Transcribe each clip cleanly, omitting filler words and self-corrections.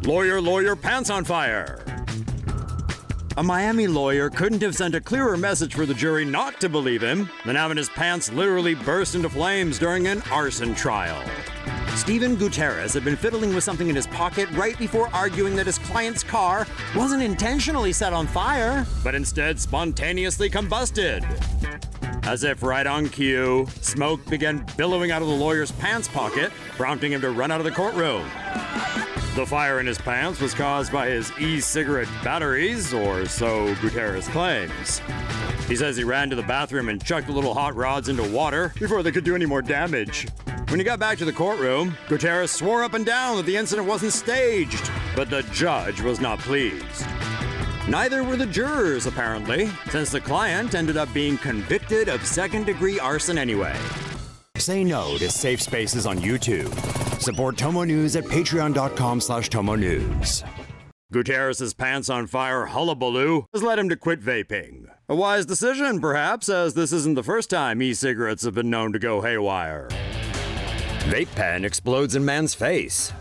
Lawyer, pants on fire. A Miami lawyer couldn't have sent a clearer message for the jury not to believe him than having his pants literally burst into flames during an arson trial. Stephen Gutierrez had been fiddling with something in his pocket right before arguing that his client's car wasn't intentionally set on fire, but instead spontaneously combusted. As if right on cue, smoke began billowing out of the lawyer's pants pocket, prompting him to run out of the courtroom. The fire in his pants was caused by his e-cigarette batteries, or so Gutierrez claims. He says he ran to the bathroom and chucked the little hot rods into water before they could do any more damage. When he got back to the courtroom, Gutierrez swore up and down that the incident wasn't staged, but the judge was not pleased. Neither were the jurors, apparently, since the client ended up being convicted of second-degree arson anyway. Say no to safe spaces on YouTube. Support TomoNews at patreon.com/TomoNews. Gutierrez's pants on fire hullabaloo has led him to quit vaping. A wise decision, perhaps, as this isn't the first time e-cigarettes have been known to go haywire. Vape pen explodes in man's face.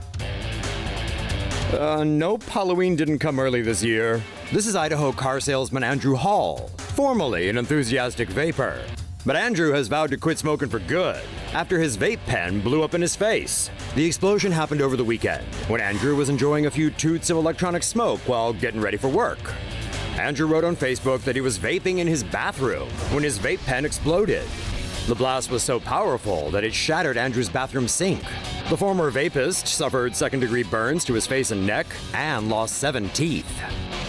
Nope, Halloween didn't come early this year. This is Idaho car salesman Andrew Hall, formerly an enthusiastic vapor. But Andrew has vowed to quit smoking for good after his vape pen blew up in his face. The explosion happened over the weekend when Andrew was enjoying a few toots of electronic smoke while getting ready for work. Andrew wrote on Facebook that he was vaping in his bathroom when his vape pen exploded. The blast was so powerful that it shattered Andrew's bathroom sink. The former vapist suffered second-degree burns to his face and neck and lost 7 teeth.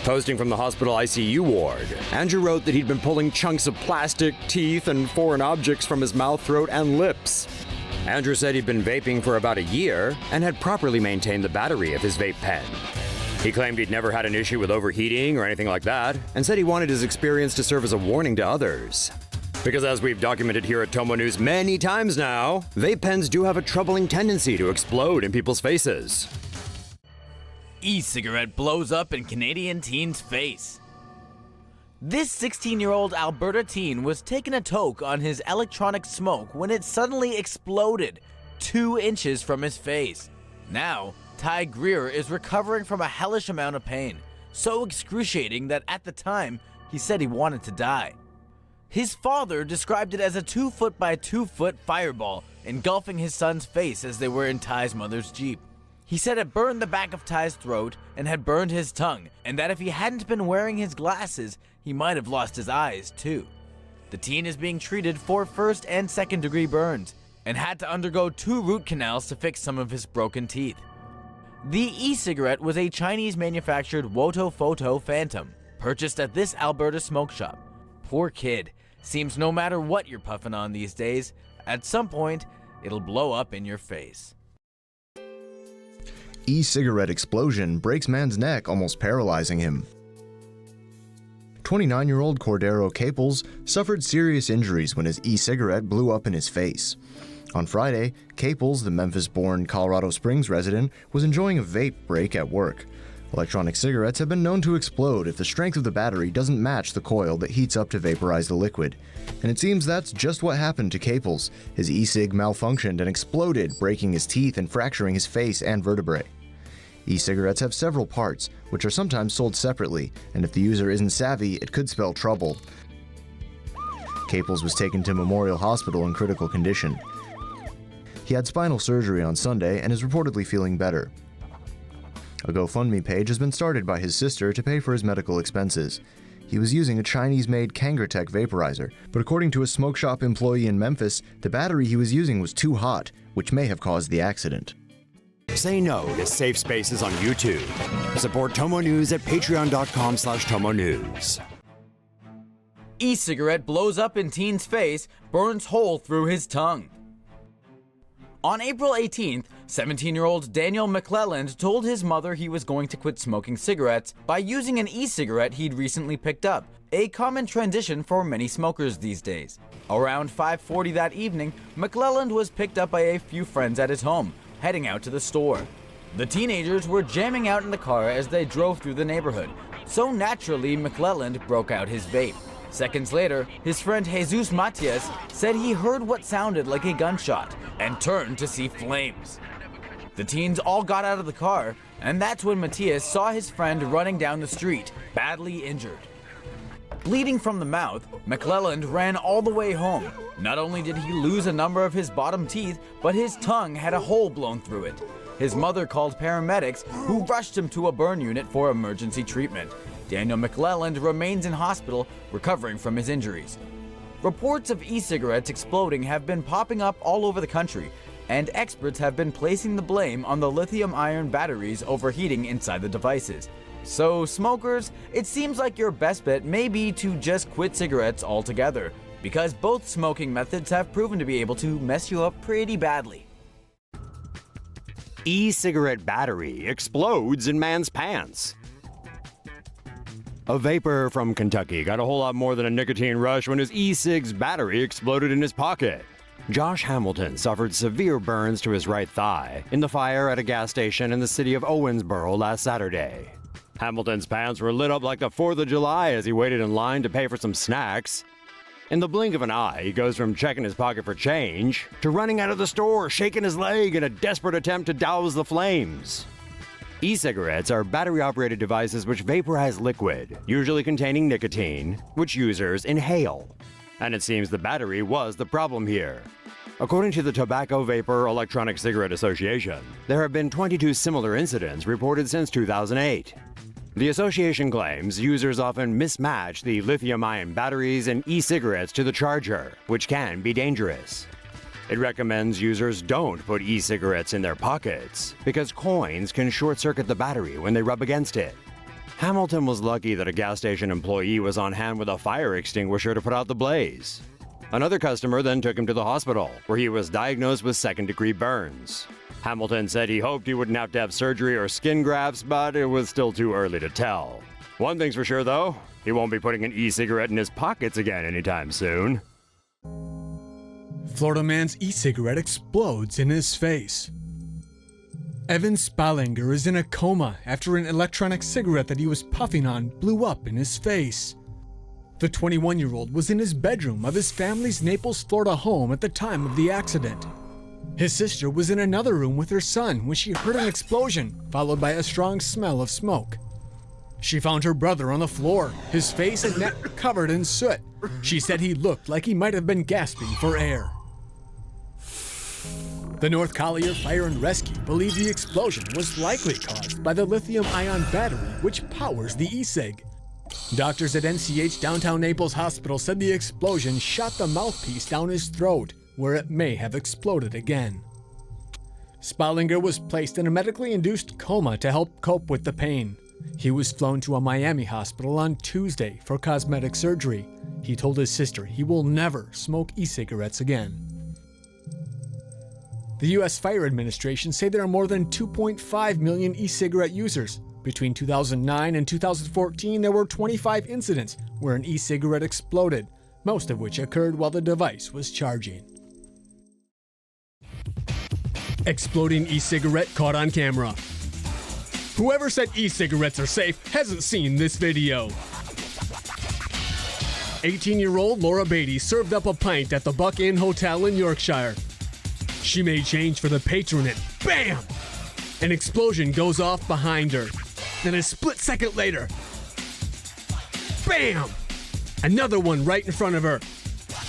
Posting from the hospital ICU ward, Andrew wrote that he'd been pulling chunks of plastic, teeth, and foreign objects from his mouth, throat, and lips. Andrew said he'd been vaping for about a year and had properly maintained the battery of his vape pen. He claimed he'd never had an issue with overheating or anything like that, and said he wanted his experience to serve as a warning to others. Because as we've documented here at TomoNews many times now, vape pens do have a troubling tendency to explode in people's faces. E-cigarette blows up in Canadian teen's face. This 16-year-old Alberta teen was taking a toke on his electronic smoke when it suddenly exploded 2 inches from his face. Now, Ty Greer is recovering from a hellish amount of pain, so excruciating that at the time, he said he wanted to die. His father described it as a 2-foot by 2-foot fireball engulfing his son's face as they were in Ty's mother's Jeep. He said it burned the back of Ty's throat and had burned his tongue, and that if he hadn't been wearing his glasses, he might have lost his eyes too. The teen is being treated for first and second degree burns and had to undergo 2 root canals to fix some of his broken teeth. The e-cigarette was a Chinese-manufactured Woto Photo Phantom, purchased at this Alberta smoke shop. Poor kid. Seems no matter what you're puffing on these days, at some point, it'll blow up in your face. E-cigarette explosion breaks man's neck, almost paralyzing him. 29-year-old Cordero Caples suffered serious injuries when his e-cigarette blew up in his face. On Friday, Caples, the Memphis-born Colorado Springs resident, was enjoying a vape break at work. Electronic cigarettes have been known to explode if the strength of the battery doesn't match the coil that heats up to vaporize the liquid. And it seems that's just what happened to Caples. His e-cig malfunctioned and exploded, breaking his teeth and fracturing his face and vertebrae. E-cigarettes have several parts, which are sometimes sold separately, and if the user isn't savvy, it could spell trouble. Caples was taken to Memorial Hospital in critical condition. He had spinal surgery on Sunday and is reportedly feeling better. A GoFundMe page has been started by his sister to pay for his medical expenses. He was using a Chinese-made Kangertech vaporizer, but according to a smoke shop employee in Memphis, the battery he was using was too hot, which may have caused the accident. Say no to safe spaces on YouTube. Support TomoNews at patreon.com/TomoNews. E-cigarette blows up in teen's face, burns hole through his tongue. On April 18th, 17-year-old Daniel McClelland told his mother he was going to quit smoking cigarettes by using an e-cigarette he'd recently picked up, a common transition for many smokers these days. Around 5:40 that evening, McClelland was picked up by a few friends at his home, heading out to the store. The teenagers were jamming out in the car as they drove through the neighborhood, so naturally McClelland broke out his vape. Seconds later, his friend Jesus Matias said he heard what sounded like a gunshot and turned to see flames. The teens all got out of the car, and that's when Matthias saw his friend running down the street, badly injured. Bleeding from the mouth, McClelland ran all the way home. Not only did he lose a number of his bottom teeth, but his tongue had a hole blown through it. His mother called paramedics, who rushed him to a burn unit for emergency treatment. Daniel McClelland remains in hospital, recovering from his injuries. Reports of e-cigarettes exploding have been popping up all over the country, and experts have been placing the blame on the lithium-ion batteries overheating inside the devices. So, smokers, it seems like your best bet may be to just quit cigarettes altogether, because both smoking methods have proven to be able to mess you up pretty badly. E-cigarette battery explodes in man's pants. A vapor from Kentucky got a whole lot more than a nicotine rush when his e-cig's battery exploded in his pocket. Josh Hamilton suffered severe burns to his right thigh in the fire at a gas station in the city of Owensboro last Saturday. Hamilton's pants were lit up like the 4th of July as he waited in line to pay for some snacks. In the blink of an eye, he goes from checking his pocket for change to running out of the store, shaking his leg in a desperate attempt to douse the flames. E-cigarettes are battery-operated devices which vaporize liquid, usually containing nicotine, which users inhale. And it seems the battery was the problem here. According to the Tobacco Vapor Electronic Cigarette Association, there have been 22 similar incidents reported since 2008. The association claims users often mismatch the lithium-ion batteries in e-cigarettes to the charger, which can be dangerous. It recommends users don't put e-cigarettes in their pockets because coins can short-circuit the battery when they rub against it. Hamilton was lucky that a gas station employee was on hand with a fire extinguisher to put out the blaze. Another customer then took him to the hospital, where he was diagnosed with second-degree burns. Hamilton said he hoped he wouldn't have to have surgery or skin grafts, but it was still too early to tell. One thing's for sure, though, he won't be putting an e-cigarette in his pockets again anytime soon. Florida man's e-cigarette explodes in his face. Evan Spallinger is in a coma after an electronic cigarette that he was puffing on blew up in his face. The 21-year-old was in his bedroom of his family's Naples, Florida home at the time of the accident. His sister was in another room with her son when she heard an explosion, followed by a strong smell of smoke. She found her brother on the floor, his face and neck covered in soot. She said he looked like he might have been gasping for air. The North Collier Fire and Rescue believe the explosion was likely caused by the lithium-ion battery which powers the e-cig. Doctors at NCH Downtown Naples Hospital said the explosion shot the mouthpiece down his throat, where it may have exploded again. Spallinger was placed in a medically induced coma to help cope with the pain. He was flown to a Miami hospital on Tuesday for cosmetic surgery. He told his sister he will never smoke e-cigarettes again. The U.S. Fire Administration say there are more than 2.5 million e-cigarette users. Between 2009 and 2014, there were 25 incidents where an e-cigarette exploded, most of which occurred while the device was charging. Exploding e-cigarette caught on camera. Whoever said e-cigarettes are safe hasn't seen this video. 18-year-old Laura Beatty served up a pint at the Buck Inn Hotel in Yorkshire. She made change for the patron and BAM! An explosion goes off behind her. Then a split second later, BAM! Another one right in front of her.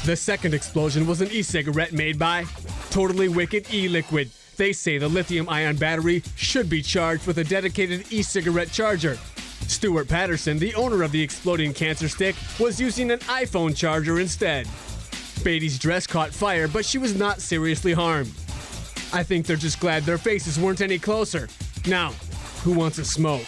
The second explosion was an e-cigarette made by Totally Wicked E-Liquid. They say the lithium-ion battery should be charged with a dedicated e-cigarette charger. Stuart Patterson, the owner of the exploding cancer stick, was using an iPhone charger instead. Beatty's dress caught fire, but she was not seriously harmed. I think they're just glad their faces weren't any closer. Now, who wants a smoke?